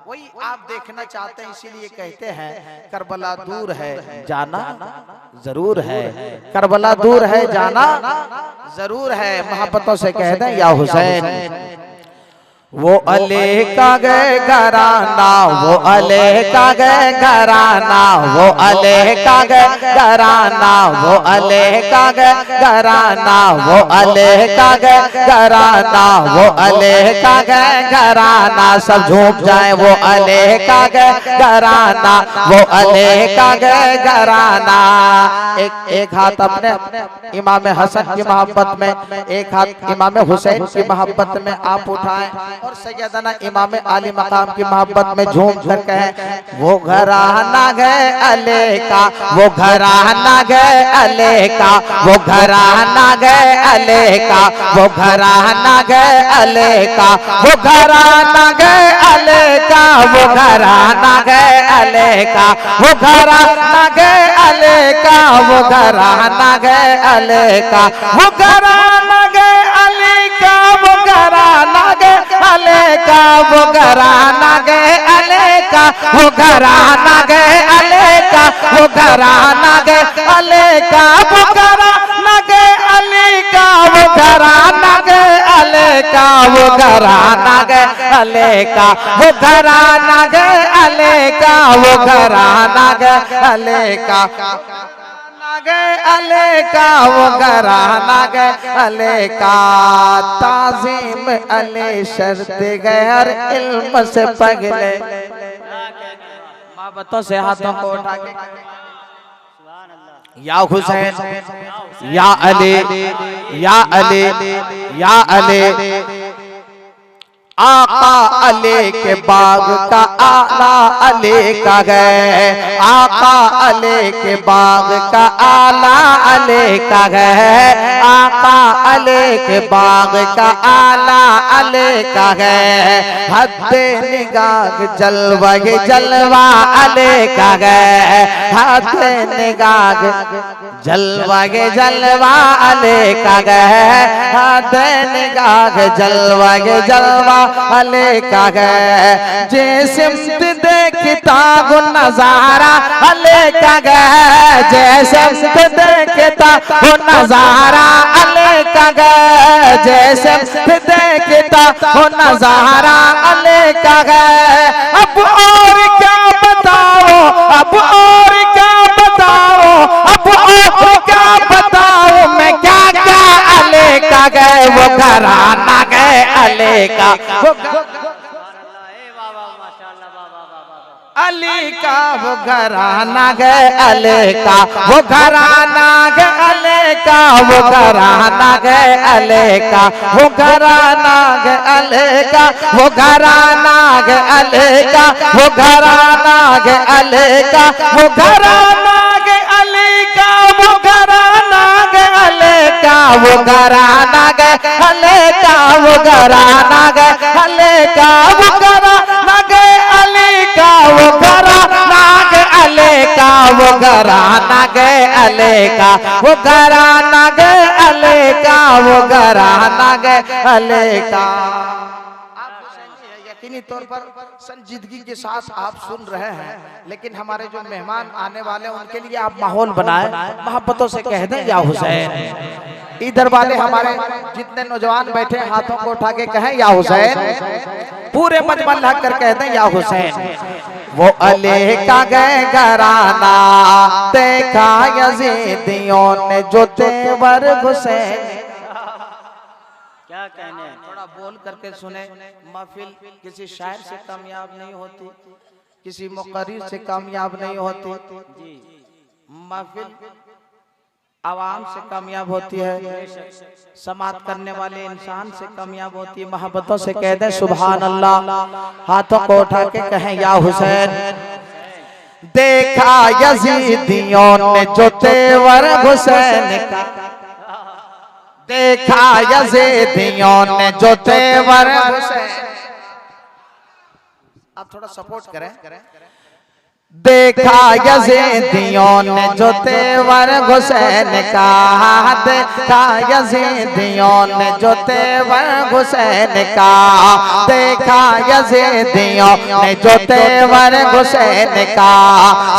वही आप देखना चाहते हैं, इसीलिए कहते हैं करबला दूर है जाना जरूर है, करबला दूर है जाना जरूर है। मोहब्बतों से कह दें या हुसैन। वो अले का गए घराना, वो अले का गए घराना, वो अले का गए घराना, वो अले का गए घराना, वो अले का गए घराना, वो अले का गए घराना। सब झूम जाए वो अले का गए घराना, वो अले का गए घराना। एक हाथ अपने इमाम हसन की मोहब्बत में, एक हाथ इमाम हुसैन की मोहब्बत में आप उठाएं और सैयदना इमाम आली मकाम की मोहब्बत में झूम कर कहें वो घराना गए अले का, वो घराना गए अले का, वो घराना गए अले का, वो घराना गए अले का, वो घराना गए अले का, वो घराना गए अले का, वो घराना गए अले का, वो घराना गए अले का, वो घराना गए अले का, वो घराना गए अले का, वो घराना गए अले का, वो घराना गए अले का, वो घराना गए अले का, वो घराना गए अले का, वो घराना गए अले का, वो घराना गए अले का, वो घराना गए अले का, वो घराना गए अले का, गए अले का, वो घराना गए अले का। ताज़ीम अले शर्त गए हर इल्म से पगले। मोहब्बतों से हाथों को उठा के या हुसैन या अली या अली या अली। आका अले के बाग का आला अले का गए, आका अले के बाग का आला अले का गए, आका अले के बाग का आला अले का गए। हद्दे निगाह जलवा जलवा अले का गए, हद्दे निगाह जलवा जलवा अले का गए, हद्दे निगाह जलवा जलवा अले का गए। जिस्म देखता वो नजारा अले का गए, जिस्म देखता वो नजारा अले का गए, जिस्म देखता वो नजारा अले का गए। अब और क्या बताओ, अब और क्या बताओ, अब और क्या बताओ, मैं क्या क्या अले का गए, वो घराना गए अले का, अली का, वो घराना गए अले का, वो घराना गए अले का, वो घराना गए अले का, वो घराना गए अले का, वो घराना गए अले का, वो घराना गए अले का, वो घराना गए अले का, वो घराना गए अले का, वो घराना गए अले का, वो घराना गए अले का, वो घराना गए अले का, वो घराना गए अले का, वो घराना गए अले का, वो घराना गए अले का, वो घराना गए अले का। यकीनी तौर पर संजीदगी के साथ आप सुन रहे हैं, लेकिन हमारे जो मेहमान आने वाले हैं उनके लिए आप माहौल बनाए, मोहब्बतों से कह दें या हुसैन। इधर वाले हमारे जितने नौजवान बैठे हाथों को उठा के कहें या हुसैन, पूरे मजमा लग कर कह दें या हुसैन। वो अले का गए घराना देखा यजीदियों ने जो तेवर हुसैन। क्या कहने, थोड़ा बोल करके सुने। महफिल किसी शायर से कामयाब नहीं होती, किसी मुक़र्रिर से कामयाब नहीं होती, महफिल आवाम से कामयाब होती है, समात करने वाले इंसान से कामयाब होती है। मोहब्बतों से कह दें सुभान अल्लाह, हाथों को उठा के कहें या हुसैन। देखा यजीदियों ने जो तेवर हुसैन का, देखा यजीदियों ने जो तेवर हुसैन। आप थोड़ा सपोर्ट करें। देखा यजीदियों ने जो तेवर हुसैन का, देखा यजीदियों ने जो तेवर हुसैन का, देखा यजीदियों ने जो तेवर हुसैन का,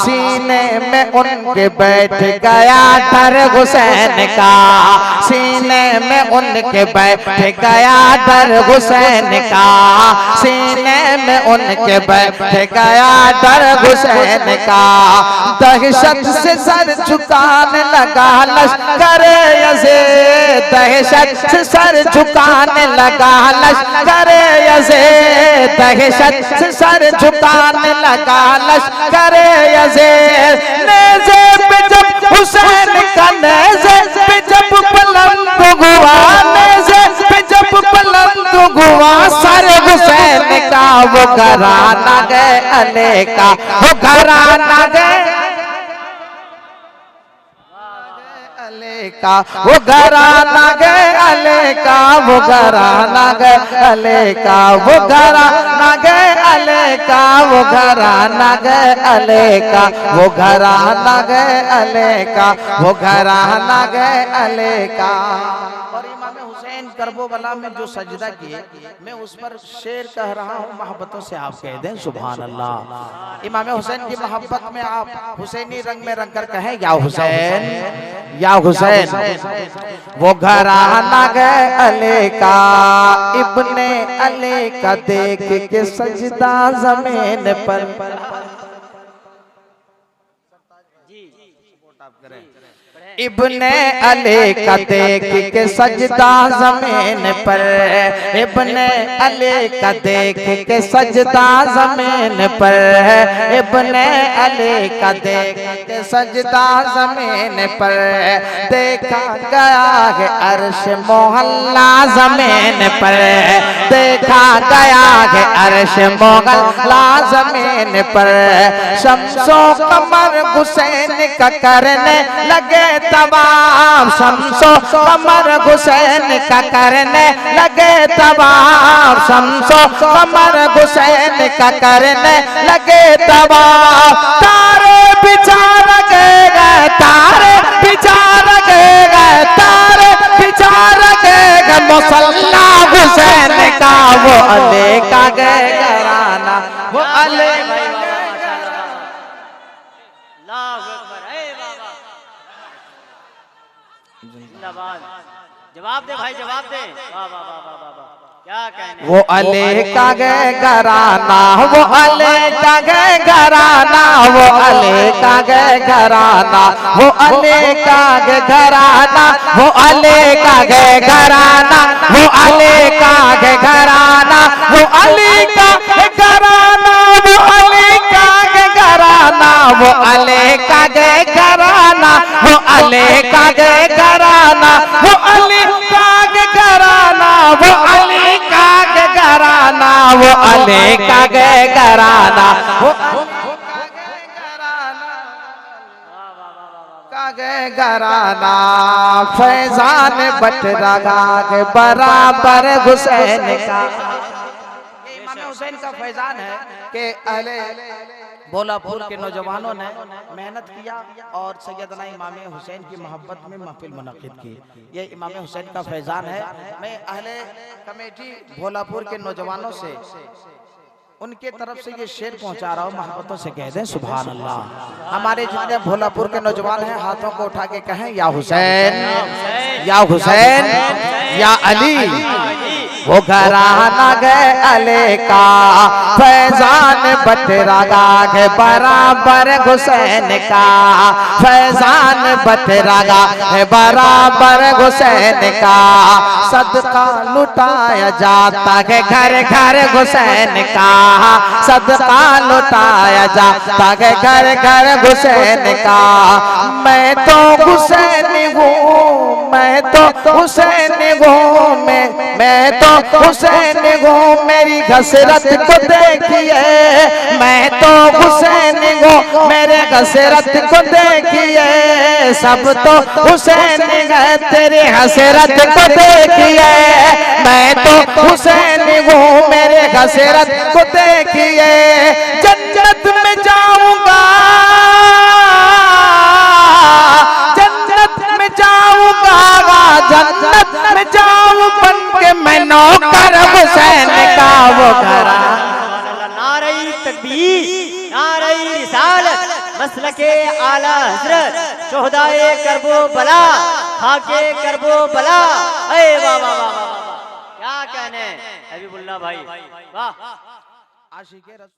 सीने में उनके बैठ गया डर हुसैन का, सीने में उनके बैठ गया डर हुसैन का, सीने में उनके बैठ गया डर हुसैन का। दहशत से सर झुकाने लगा लश्कर यज़ीद, दहशत से सर झुकाने लगा लश्कर यज़ीद, दहशत से सर झुकाने लगा लश्कर यज़ीद। नेज़े पे जब हुसैन का नेज़े पे जब बुलंद हुआ, नेज़े पे जब बुलंद हुआ सर हुसैन का, वो घराना गए अले का, वो घराना गए अले का, वो घराना गए अले का, वो घराना गए अले का, वो घराना गए अले का, वो घराना गए अले का, वो घराना गए अले का, वो घराना गए अले का। और इमाम हुसैन करबला में जो सजदा किए, मैं उस पर शेर कह रहा हूँ, मोहब्बतों से आप कह दें सुभान अल्लाह। इमाम हुसैन की मोहब्बत में आप हुसैनी रंग में रंग कर कहें या हुसैन, या हुसैन। वो घराना गए अले का, इब्ने अले का देख के सजदा जमीन पर, इब्ने अली का देख के सजदा जमीन पर, इब्ने अली का देख के सजदा जमीन पर, इब्ने अली का देख के सजदा जमीन पर। देखा गया है अर्श मोहल्ला जमीन पर, देखा गया है अर्श मोहल्ला जमीन पर। शम्सो कमर हुसैन का करने लगे तबाम, शम्सो कमर हुसैन का करने लगे तबाम, शम्सो कमर हुसैन का करने लगे तबाम। तारे बिछा गए, तारे बिछा गए, तारे बिछा गए मुसल्ला हुसैन का, वो अली का गए घराना, वो अली जवाब दे भाई, जवाब दे। वाह वाह वाह वाह वाह, क्या कहने। वो अली का गए घराना, वो अली का गए घराना, वो अली का गए घराना, वो अली का गए घराना, वो अली का गए घराना, वो अली का गए घराना, वो अली का गए घराना, वो अली का गए घराना, वो अली का गए घराना, वो अली का गए घराना, वो अली का गए घराना, वो अली का गए घराना, वो अली का गए घराना, वो का गए घराना। फैजान बटरा के बराबर हुसैन का, इमाम हुसैन का फैजान है कि अहले भोलापुर के नौजवानों ने मेहनत किया और सैयदना इमाम हुसैन की मोहब्बत में महफिल मुनक्किद की। ये इमाम हुसैन का फैजान है। मैं अहले कमेटी भोलापुर के नौजवानों से उनके तरफ से ये शेर पहुंचा रहा हूँ, मोहब्बतों से कह दें सुभान अल्लाह। हमारे जितने भोलापुर के नौजवान हैं हाथों को उठा के कहें या हुसैन, या हुसैन, या अली। वो घराना गए अली का, फैजान बटरा के बराबर हुसैन का, फैजान बटरा के बराबर हुसैन का। सदका लुटाया जाता है घर घर हुसैन का, सदका लुटाया जाता है घर घर हुसैन का। मैं तो हुसैन हूँ, मैं तो हुसैन हूँ, मैं तो हुसैन हूँ, मेरी हसरत को देखिए, मैं तो हुसैन हूँ, मेरे हसरत को देखिए। सब तो हुसैन है, तेरी हसरत को देखिए, मैं तो हुसैन हूँ, मेरे हसरत को देखिए। जन्नत में जाऊंगा कि मैं नौकर हुसैन का वो घराना। नारे तकबीर, नारे रिसालत, मसलके आला हजरत, शोहदाए करबो बला, खाके करबो बला। अरे वाह वाह वाह वाह, क्या कहने हबीबुल्लाह भाई, वाह। आशिक़े रसूल।